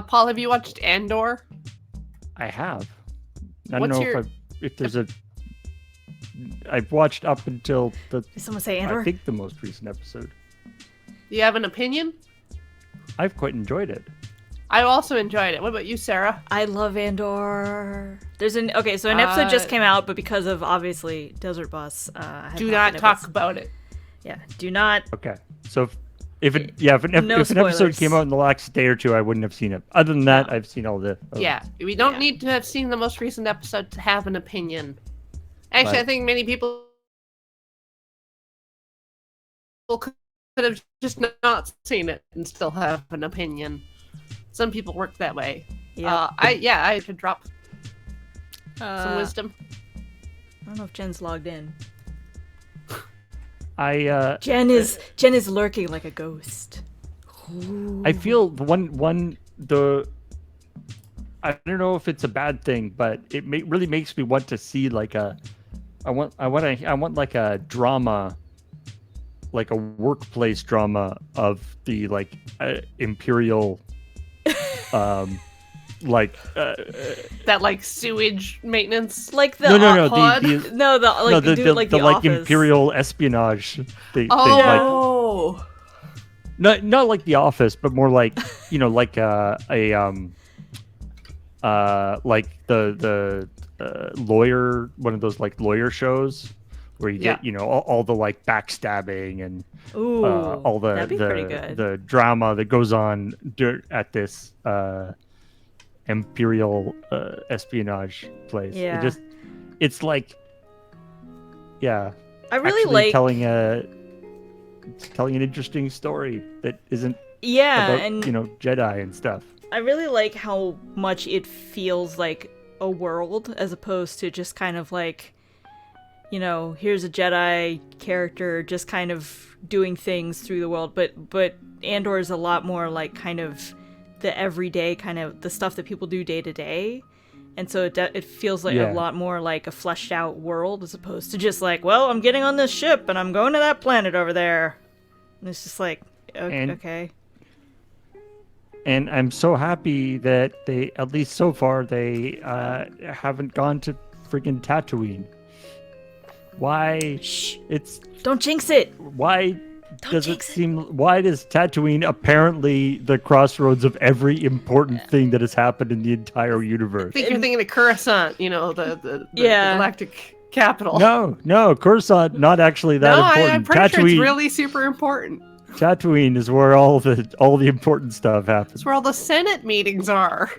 Paul, have you watched Andor? I have. I don't What's know your... if there's a. I've watched up until Did someone say Andor? I think the most recent episode. Do you have an opinion? I've quite enjoyed it. I also enjoyed it. What about you, Sarah? I love Andor. An episode just came out, but because of obviously Desert Bus, I have do not talk about it. Yeah, do not. Okay, so if an episode came out in the last day or two, I wouldn't have seen it. Other than that, I've seen all the. Yeah, we don't need to have seen the most recent episode to have an opinion. Actually, I think many people could have just not seen it and still have an opinion. Some people work that way. Yeah. I could drop some wisdom. I don't know if Jen's logged in. Jen is lurking like a ghost. Ooh. I feel I don't know if it's a bad thing, but it really makes me want to see like I want like a drama, like a workplace drama of the like Imperial that like sewage maintenance, like the like Imperial espionage thing. Oh, like, not like The Office, but more like like the lawyer, one of those like lawyer shows where you get all the like backstabbing and all the drama that goes on at this Imperial espionage place. Yeah. It's like, yeah. I really like telling an interesting story that isn't about, and Jedi and stuff. I really like how much it feels like a world as opposed to just kind of like, here's a Jedi character just kind of doing things through the world. But Andor is a lot more like kind of the everyday kind of the stuff that people do day to day. And so it feels like a lot more like a fleshed out world as opposed to just like, well, I'm getting on this ship and I'm going to that planet over there. And it's just like, okay. And I'm so happy that they, at least so far, they haven't gone to freaking Tatooine. Why? Shh! Don't jinx it! Why does Tatooine apparently the crossroads of every important thing that has happened in the entire universe? I think you're thinking of Coruscant, the galactic capital. No, Coruscant, not actually that important. I'm pretty sure it's really super important. Tatooine is where all the important stuff happens. It's where all the Senate meetings are.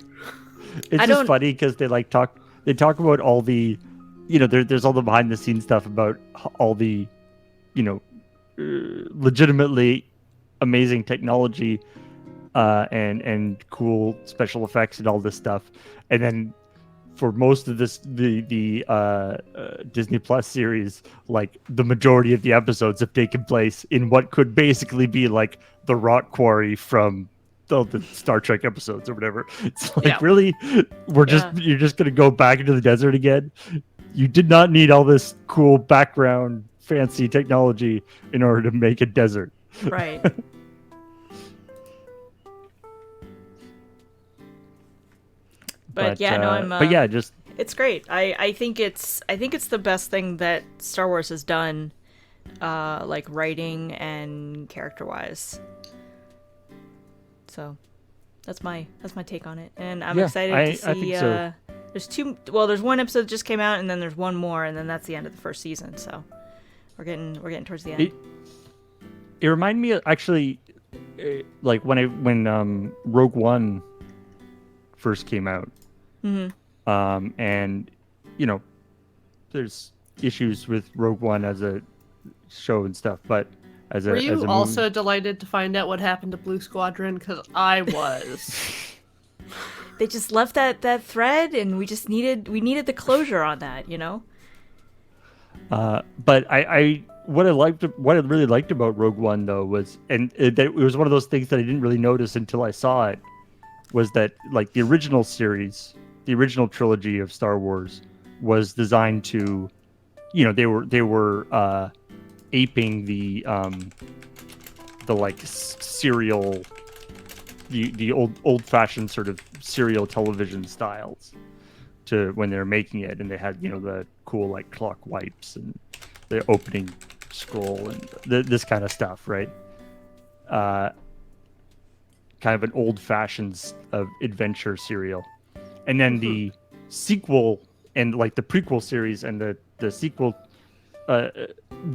It's just funny because they talk about all the, there's all the behind the scenes stuff about all the, legitimately amazing technology, and cool special effects and all this stuff, and then for most of this the Disney Plus series, like the majority of the episodes have taken place in what could basically be like the rock quarry from the Star Trek episodes or whatever. It's like, really, you're just gonna go back into the desert again? You did not need all this cool background fancy technology in order to make a desert. Right. But it's great. I think it's the best thing that Star Wars has done, like writing and character wise. So that's my take on it, and I'm excited to see. I think so. There's one episode that just came out, and then there's one more, and then that's the end of the first season. So we're getting towards the end. It reminded me actually, like when Rogue One first came out. Mm-hmm. And there's issues with Rogue One as a show and stuff, but were you also delighted to find out what happened to Blue Squadron? Because I was. They just left that thread, and we needed the closure on that, But what I really liked about Rogue One though was, and it was one of those things that I didn't really notice until I saw it, was that like the original series, the original trilogy of Star Wars was designed to, they were aping the like serial the old-fashioned sort of serial television styles to when they're making it, and they had the cool like clock wipes and the opening scroll and this kind of stuff, right? Kind of an old-fashioned adventure serial, and then the sequel and like the prequel series and the sequel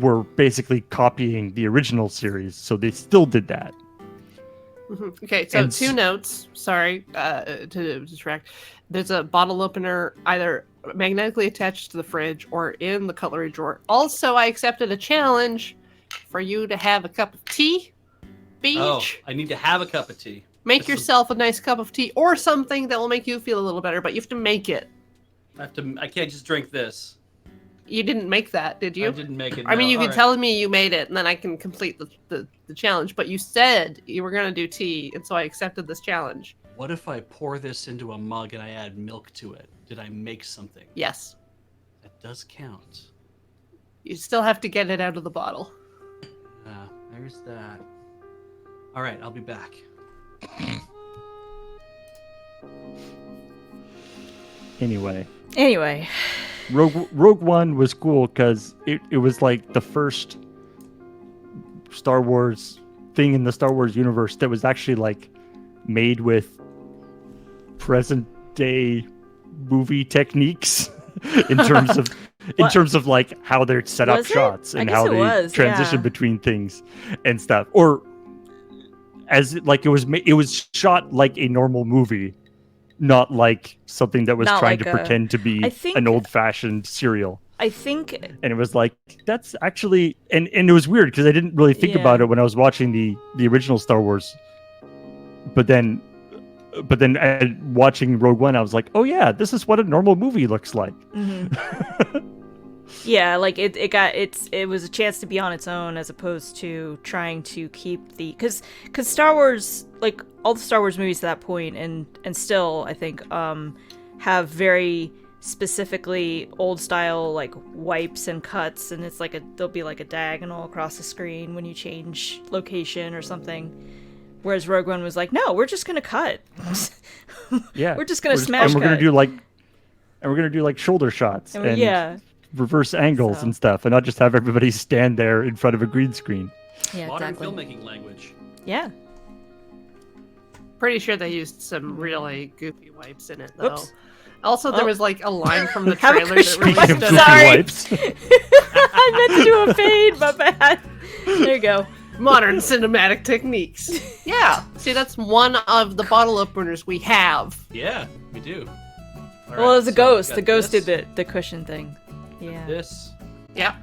were basically copying the original series, so they still did that. Okay, so two notes. Sorry to distract. There's a bottle opener either magnetically attached to the fridge or in the cutlery drawer. Also, I accepted a challenge for you to have a cup of tea. Beach. Oh, I need to have a cup of tea. Make yourself a nice cup of tea or something that will make you feel a little better, but you have to make it. I can't just drink this. You didn't make that, did you? I didn't make it. I mean, no. you All can right. tell me you made it, and then I can complete the challenge. But you said you were going to do tea, and so I accepted this challenge. What if I pour this into a mug and I add milk to it? Did I make something? Yes. That does count. You still have to get it out of the bottle. There's that. All right, I'll be back. Anyway, Rogue One was cool because it was like the first Star Wars thing in the Star Wars universe that was actually like made with present day movie techniques in terms of like how they're set up shots and how they transition between things and stuff, or as like it was shot like a normal movie, not like something that was trying to pretend to be an old-fashioned serial. I think, and it was like that's actually, and it was weird because I didn't really think about it when I was watching the original Star Wars, but then watching Rogue One, I was like, oh yeah, this is what a normal movie looks like. Mm-hmm. Yeah, like it was a chance to be on its own as opposed to trying to keep the because Star Wars, like all the Star Wars movies to that point and still I think have very specifically old style like wipes and cuts, and it's like there'll be like a diagonal across the screen when you change location or something. Whereas Rogue One was like, no, we're just gonna cut. Yeah, we're just gonna smash. And we're gonna do like shoulder shots and reverse angles and stuff, and not just have everybody stand there in front of a green screen. Yeah, modern exactly. filmmaking language. Yeah. Pretty sure they used some really goofy wipes in it, though. Oops. Also, there was like a line from the Have a trailer that Speaking really of stood goofy out. Sorry. Wipes. I meant to do a fade, my bad. There you go. Modern cinematic techniques. Yeah. See, that's one of the bottle openers we have. Yeah, we do. All Well, it was a so ghost. we The got ghost this, did the cushion thing. Yeah. This. Yeah.